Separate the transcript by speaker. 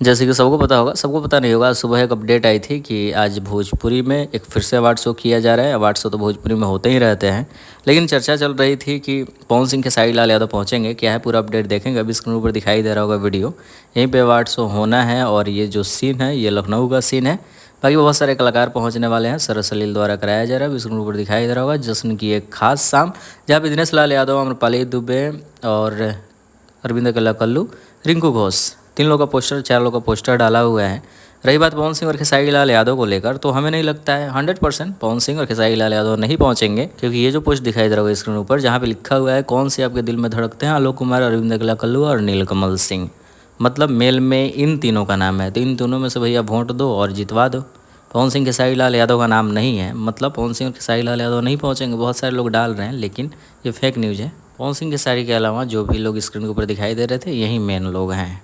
Speaker 1: जैसे कि सबको पता होगा, सबको पता नहीं होगा, सुबह एक अपडेट आई थी कि आज भोजपुरी में एक फिर से अवार्ड शो किया जा रहा है। अवार्ड शो तो भोजपुरी में होते ही रहते हैं, लेकिन चर्चा चल रही थी कि पवन सिंह खेसारी लाल यादव पहुंचेंगे। क्या है पूरा अपडेट देखेंगे, अभी स्क्रीन पर दिखाई दे रहा होगा वीडियो। यहीं पे अवार्ड शो होना है और ये जो सीन है ये लखनऊ का सीन है। बाकी बहुत सारे कलाकार पहुंचने वाले हैं, सरस सलील द्वारा कराया जा रहा है। स्क्रीन पर दिखाई दे रहा होगा जश्न की एक खास शाम, जहाँ पे दिनेश लाल यादव, अम्रपाली दुबे और अरविंद कल्लू, रिंकू घोष, 3 लोग का पोस्टर, 4 लोग का पोस्टर डाला हुआ है। रही बात पवन सिंह और खेसारी लाल यादव को लेकर, तो हमें नहीं लगता है 100% पवन सिंह और खेसारी लाल यादव नहीं पहुंचेंगे, क्योंकि ये जो पोस्ट दिखाई दे रहा है स्क्रीन ऊपर, जहाँ पे लिखा हुआ है कौन से आपके दिल में धड़कते हैं, आलोक कुमार, अरविंद कल्लू और नीलकमल सिंह। मतलब मेल में इन तीनों का नाम है, तो इन तीनों में से भैया वोट दो और जितवा दो। पवन सिंह खेसारी लाल यादव का नाम नहीं है, मतलब पवन सिंह और खेसारी लाल यादव नहीं पहुंचेंगे। बहुत सारे लोग डाल रहे हैं, लेकिन ये फेक न्यूज़ है। पवन सिंह खेसारी के अलावा जो भी लोग स्क्रीन के ऊपर दिखाई दे रहे थे, यही मेन लोग हैं।